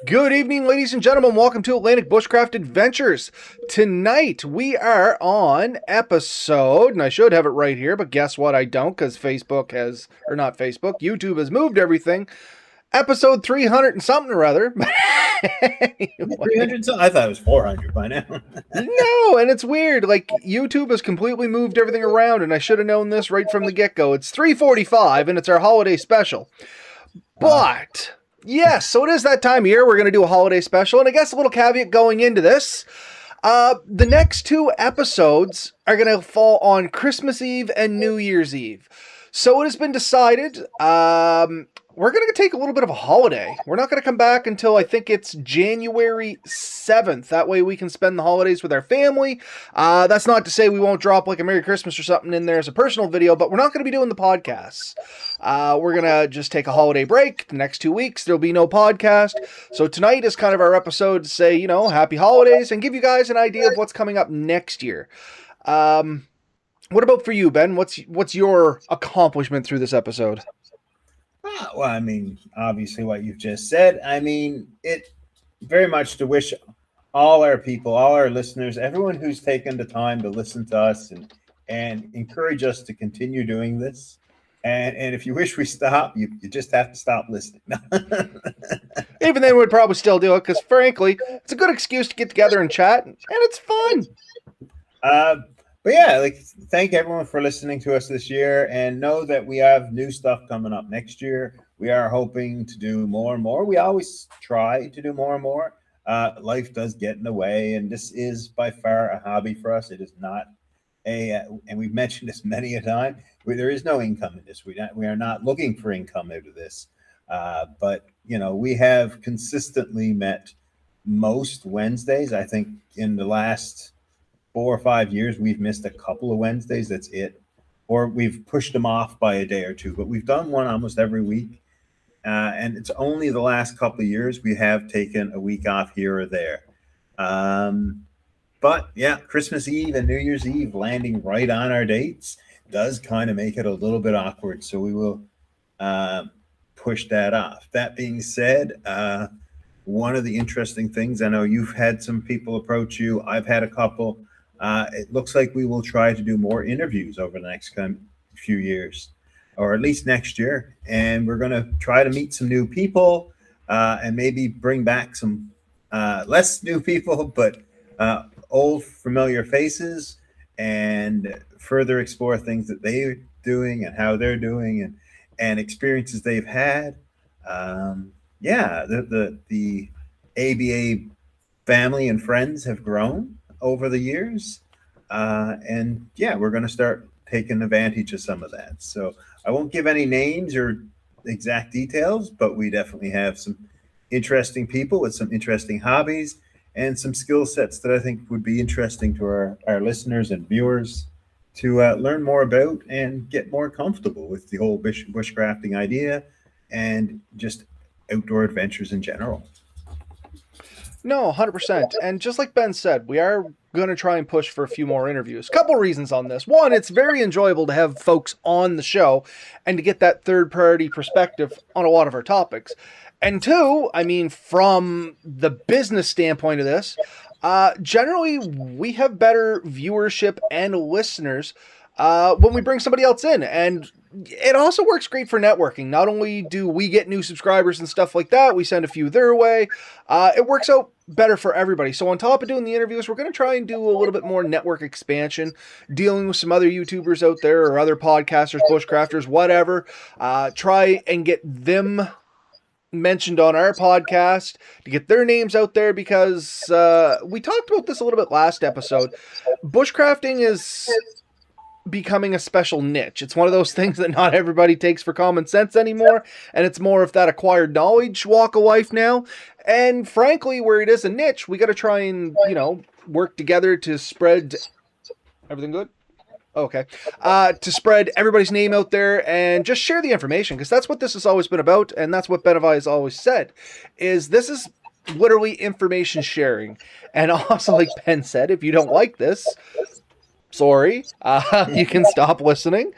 Good evening, ladies and gentlemen. Welcome to Atlantic Bushcraft Adventures. Tonight, we are on episode, and I should have it right here, but guess what? I don't, because Facebook has, or not Facebook, YouTube has moved everything. Episode 300 and something or other. Anyway. 300? I thought it was 400 by now. No, and it's weird. Like, YouTube has completely moved everything around, and I should have known this right from the get-go. It's 345, and it's our holiday special. But... yes, so it is that time of year. We're going to do a holiday special, and I guess a little caveat going into this. The next two episodes are going to fall on Christmas Eve and New Year's Eve. So it has been decided we're going to take a little bit of a holiday. We're not going to come back until I think it's January 7th. That way we can spend the holidays with our family. That's not to say we won't drop like a Merry Christmas or something in there as a personal video, but we're not going to be doing the podcasts. We're going to just take a holiday break. The next 2 weeks, there'll be no podcast. So tonight is kind of our episode to say, happy holidays and give you guys an idea of what's coming up next year. What about for you, Ben? What's your accomplishment through this episode? Well, I mean, obviously what you've just said. I mean, it very much to wish all our people, all our listeners, everyone who's taken the time to listen to us and encourage us to continue doing this. And if you wish we stop, you just have to stop listening. Even then, we'd probably still do it because, frankly, it's a good excuse to get together and chat, and it's fun. But yeah, thank everyone for listening to us this year, and know that we have new stuff coming up next year. We are hoping to do more and more. We always try to do more and more. Life does get in the way, and this is by far a hobby for us. It is not and we've mentioned this many a time. There is no income in this. We are not looking for income out of this. But we have consistently met most Wednesdays. I think in the last 4 or 5 years, we've missed a couple of Wednesdays. That's it. Or we've pushed them off by a day or two. But we've done one almost every week. And it's only the last couple of years we have taken a week off here or there. But yeah, Christmas Eve and New Year's Eve landing right on our dates does kind of make it a little bit awkward. So we will push that off. That being said, one of the interesting things, I know you've had some people approach you. I've had a couple. It looks like we will try to do more interviews over the next few years, or at least next year. And we're going to try to meet some new people and maybe bring back some less new people, but old familiar faces, and further explore things that they're doing and how they're doing and experiences they've had. The ABA family and friends have grown over the years. And yeah, we're going to start taking advantage of some of that. So I won't give any names or exact details, but we definitely have some interesting people with some interesting hobbies and some skill sets that I think would be interesting to our listeners and viewers to learn more about and get more comfortable with the whole bushcrafting idea and just outdoor adventures in general. No, 100%. And just like Ben said, we are going to try and push for a few more interviews. Couple reasons on this. One, it's very enjoyable to have folks on the show and to get that third-party perspective on a lot of our topics. And two, I mean, from the business standpoint of this, generally we have better viewership and listeners when we bring somebody else in. And it also works great for networking. Not only do we get new subscribers and stuff like that, we send a few their way. It works out better for everybody. So on top of doing the interviews, we're going to try and do a little bit more network expansion, dealing with some other YouTubers out there or other podcasters, bushcrafters, whatever. Try and get them mentioned on our podcast to get their names out there, because we talked about this a little bit last episode. Bushcrafting is becoming a special niche. It's one of those things that not everybody takes for common sense anymore, and it's more of that acquired knowledge walk of life now. And frankly, where it is a niche, we got to try and work together to spread everything good. Okay. To spread everybody's name out there and just share the information, because that's what this has always been about, and that's what Benevi has always said, is this is literally information sharing. And also, like Ben said, if you don't like this, sorry, you can stop listening.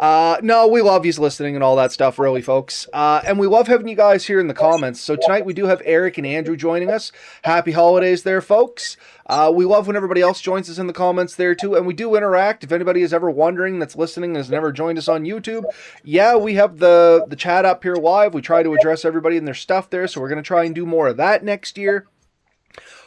No, we love you listening and all that stuff, really, folks. And we love having you guys here in the comments. So tonight we do have Eric and Andrew joining us. Happy holidays there, folks. We love when everybody else joins us in the comments there, too. And we do interact. If anybody is ever wondering that's listening and has never joined us on YouTube, yeah, we have the chat up here live. We try to address everybody and their stuff there. So we're going to try and do more of that next year.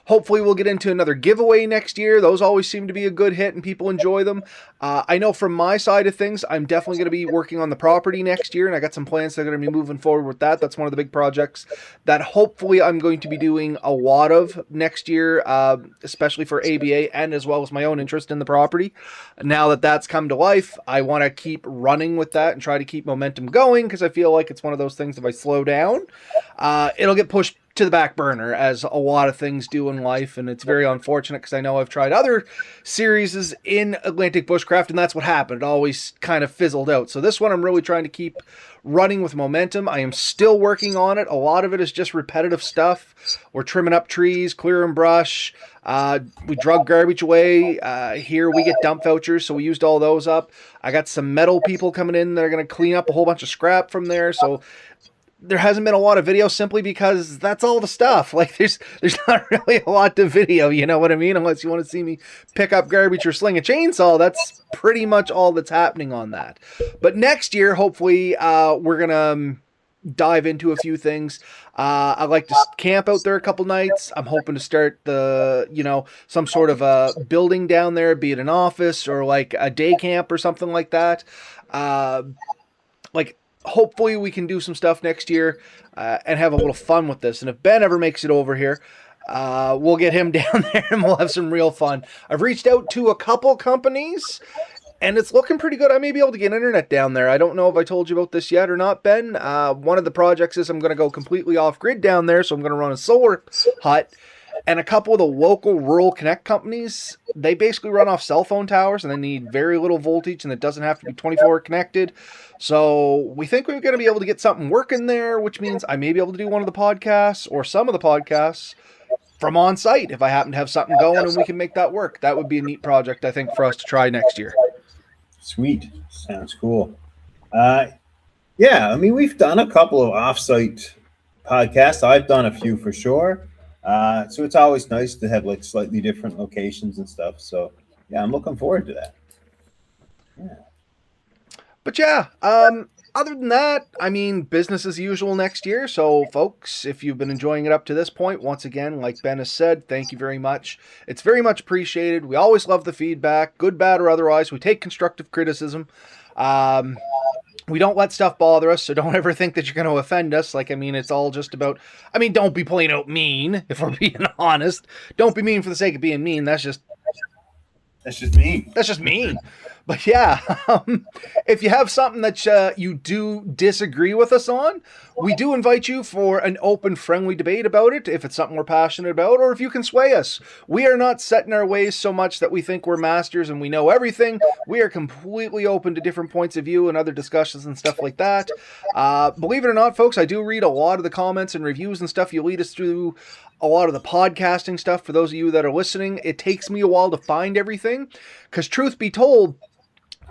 Hopefully we'll get into another giveaway next year. Those always seem to be a good hit and people enjoy them. I know from my side of things, I'm definitely going to be working on the property next year, and I got some plans that are going to be moving forward with that. That's one of the big projects that hopefully I'm going to be doing a lot of next year, especially for ABA and as well as my own interest in the property. Now that that's come to life, I want to keep running with that and try to keep momentum going, because I feel like it's one of those things, if I slow down, it'll get pushed to the back burner, as a lot of things do in life, and it's very unfortunate because I know I've tried other series in Atlantic Bushcraft, and that's what happened. It always kind of fizzled out. So this one I'm really trying to keep running with momentum. I am still working on it. A lot of it is just repetitive stuff. We're trimming up trees, clearing brush. We drug garbage away. Here we get dump vouchers, so we used all those up. I got some metal people coming in that are going to clean up a whole bunch of scrap from there, so there hasn't been a lot of video simply because that's all the stuff. Like there's not really a lot to video, you know what I mean? Unless you want to see me pick up garbage or sling a chainsaw, that's pretty much all that's happening on that. But next year, hopefully, we're gonna dive into a few things. I'd like to camp out there a couple nights. I'm hoping to start some sort of a building down there, be it an office or like a day camp or something like that. Hopefully we can do some stuff next year and have a little fun with this. And if Ben ever makes it over here, we'll get him down there and we'll have some real fun. I've reached out to a couple companies and it's looking pretty good. I may be able to get internet down there. I don't know if I told you about this yet or not, Ben. One of the projects is I'm going to go completely off grid down there. So I'm going to run a solar hut. And a couple of the local rural connect companies, they basically run off cell phone towers and they need very little voltage and it doesn't have to be 24 connected. So we think we're going to be able to get something working there, which means I may be able to do one of the podcasts or some of the podcasts from on site if I happen to have something going and we can make that work. That would be a neat project, I think, for us to try next year. Sweet. Sounds cool. Yeah, I mean, we've done a couple of offsite podcasts. I've done a few for sure. So it's always nice to have like slightly different locations and stuff. So yeah, I'm looking forward to that. Yeah. But yeah, other than that, I mean, business as usual next year. So folks, if you've been enjoying it up to this point, once again, like Ben has said, thank you very much. It's very much appreciated. We always love the feedback, good, bad, or otherwise. We take constructive criticism. We don't let stuff bother us, so don't ever think that you're going to offend us. Like, I mean, it's all just about, I mean, don't be plain out mean, if we're being honest. Don't be mean for the sake of being mean. That's just mean. That's just mean. But yeah, if you have something that you do disagree with us on, we do invite you for an open, friendly debate about it, if it's something we're passionate about, or if you can sway us. We are not set in our ways so much that we think we're masters and we know everything. We are completely open to different points of view and other discussions and stuff like that. Believe it or not, folks, I do read a lot of the comments and reviews and stuff. You lead us through a lot of the podcasting stuff. For those of you that are listening, it takes me a while to find everything, because truth be told,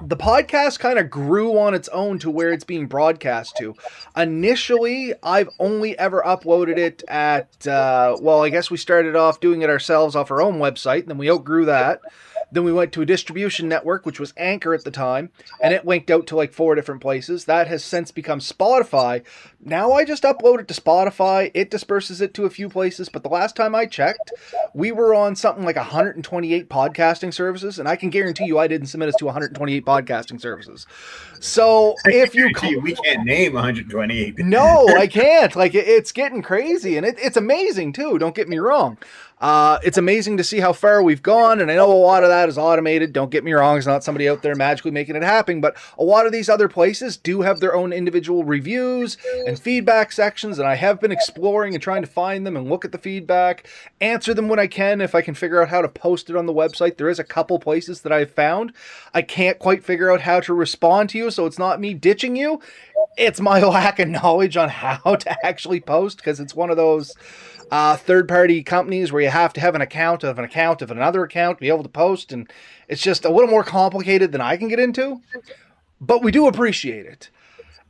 the podcast kind of grew on its own to where it's being broadcast to. Initially, I've only ever uploaded it at, I guess we started off doing it ourselves off our own website, and then we outgrew that. Then we went to a distribution network, which was Anchor at the time, and it linked out to like 4 different places. That has since become Spotify. Now I just upload it to Spotify. It disperses it to a few places, but the last time I checked, we were on something like 128 podcasting services, and I can guarantee you I didn't submit us to 128 podcasting services. So if you... We can't name 128. No, I can't. Like, it's getting crazy, and it's amazing, too. Don't get me wrong. It's amazing to see how far we've gone, and I know a lot of that is automated. Don't get me wrong, there's not somebody out there magically making it happen, but a lot of these other places do have their own individual reviews and feedback sections, and I have been exploring and trying to find them and look at the feedback, answer them when I can, if I can figure out how to post it on the website. There is a couple places that I've found. I can't quite figure out how to respond to you, so it's not me ditching you. It's my lack of knowledge on how to actually post, because it's one of those third-party companies where you have to have an account of another account to be able to post, and it's just a little more complicated than I can get into. but we do appreciate it.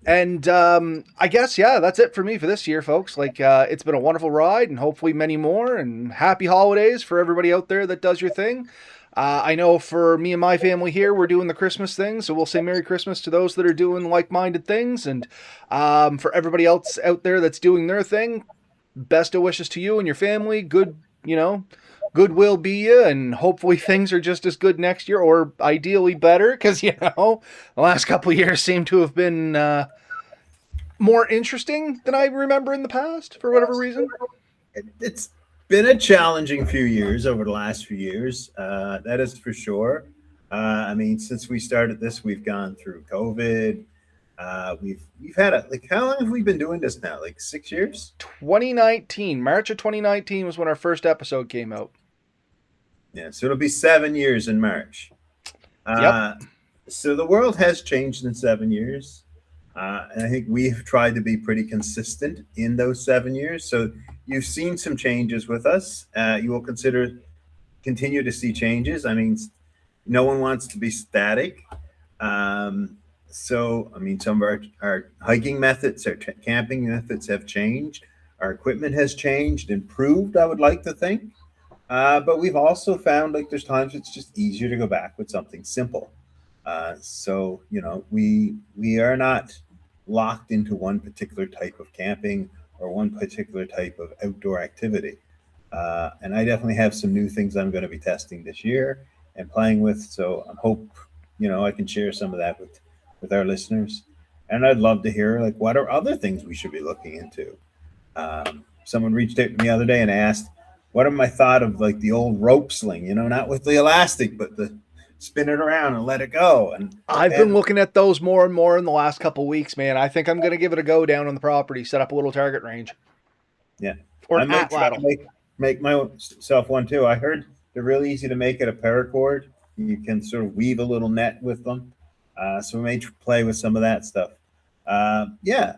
And I guess, yeah, that's it for me for this year, folks. Like, it's been a wonderful ride, and hopefully many more. And happy holidays for everybody out there that does your thing. I know for me and my family here, we're doing the Christmas thing, so we'll say Merry Christmas to those that are doing like-minded things. And for everybody else out there that's doing their thing, best of wishes to you and your family. Good, goodwill be you, and hopefully things are just as good next year, or ideally better, because the last couple of years seem to have been more interesting than I remember in the past for whatever reason. It's been a challenging few years over the last few years. That is for sure. I mean, since we started this, we've gone through COVID. We've had how long have we been doing this now? Like 6 years? 2019, March of 2019 was when our first episode came out. Yeah, so it'll be 7 years in March. Yep. So the world has changed in 7 years. And I think we've tried to be pretty consistent in those 7 years. So you've seen some changes with us. You will continue to see changes. I mean, no one wants to be static. So, I mean, some of our hiking methods, our camping methods have changed. Our equipment has changed, improved, I would like to think. But we've also found like there's times it's just easier to go back with something simple. So, we are not locked into one particular type of camping or one particular type of outdoor activity. And I definitely have some new things I'm going to be testing this year and playing with. So I hope, I can share some of that with our listeners. And I'd love to hear like, what are other things we should be looking into? Someone reached out to me the other day and asked, what am I thought of like the old rope sling, not with the elastic, but the spin it around and let it go. And I've been looking at those more and more in the last couple of weeks, man. I think I'm going to give it a go down on the property, set up a little target range. Yeah. Or I an might try to atlatl. make myself one too. I heard they're really easy to make at a paracord. You can sort of weave a little net with them. So we may play with some of that stuff. Yeah.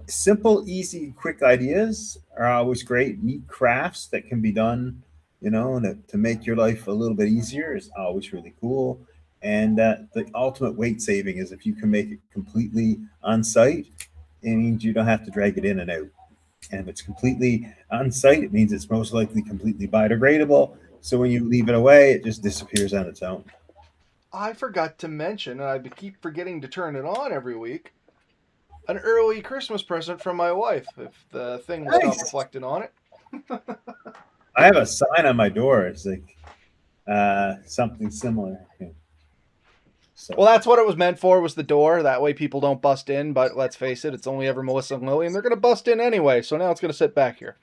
Simple, easy, quick ideas are always great. Neat crafts that can be done, to make your life a little bit easier is always really cool. And the ultimate weight saving is if you can make it completely on site, it means you don't have to drag it in and out. And if it's completely on site, it means it's most likely completely biodegradable. So when you leave it away, it just disappears on its own. I forgot to mention, and I keep forgetting to turn it on every week, an early Christmas present from my wife, if the thing will stop reflecting on it. I have a sign on my door. It's like something similar. So. Well, that's what it was meant for, was the door. That way people don't bust in. But let's face it, it's only ever Melissa and Lily, and they're going to bust in anyway. So now it's going to sit back here.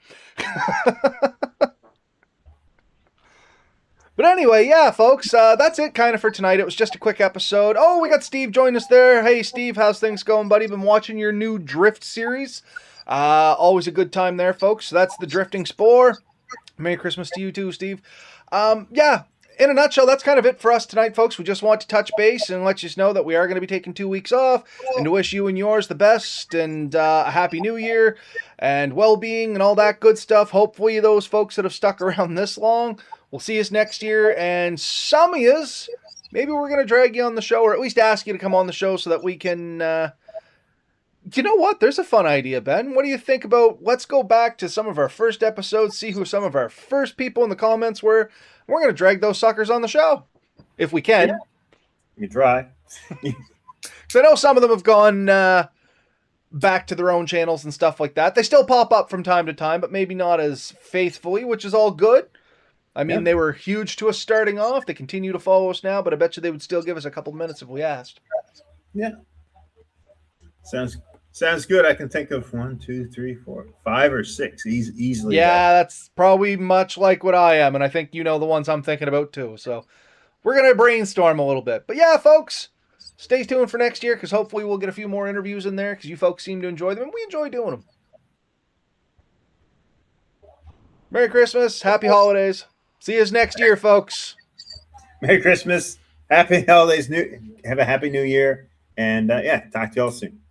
But anyway, yeah, folks, that's it kind of for tonight. It was just a quick episode. Oh, we got Steve join us there. Hey, Steve, how's things going, buddy? Been watching your new Drift series. Always a good time there, folks. So that's the Drifting Spore. Merry Christmas to you too, Steve. Yeah, in a nutshell, that's kind of it for us tonight, folks. We just want to touch base and let you know that we are going to be taking 2 weeks off, and to wish you and yours the best, and a happy new year and well-being and all that good stuff. Hopefully those folks that have stuck around this long, we'll see us next year, and some of yous, maybe we're going to drag you on the show, or at least ask you to come on the show so that we can... You know what? There's a fun idea, Ben. What do you think about, let's go back to some of our first episodes, see who some of our first people in the comments were. We're going to drag those suckers on the show, if we can. Yeah. You try. Because I know some of them have gone back to their own channels and stuff like that. They still pop up from time to time, but maybe not as faithfully, which is all good. I mean, They were huge to us starting off. They continue to follow us now, but I bet you they would still give us a couple minutes if we asked. Yeah. Sounds good. I can think of 1, 2, 3, 4, 5 or 6 easily. Yeah, that's probably much like what I am, and I think you know the ones I'm thinking about too. So we're going to brainstorm a little bit. But yeah, folks, stay tuned for next year, because hopefully we'll get a few more interviews in there, because you folks seem to enjoy them, and we enjoy doing them. Merry Christmas. Happy holidays. See you next year, folks. Merry Christmas. Happy holidays. Have a happy new year. And talk to y'all soon.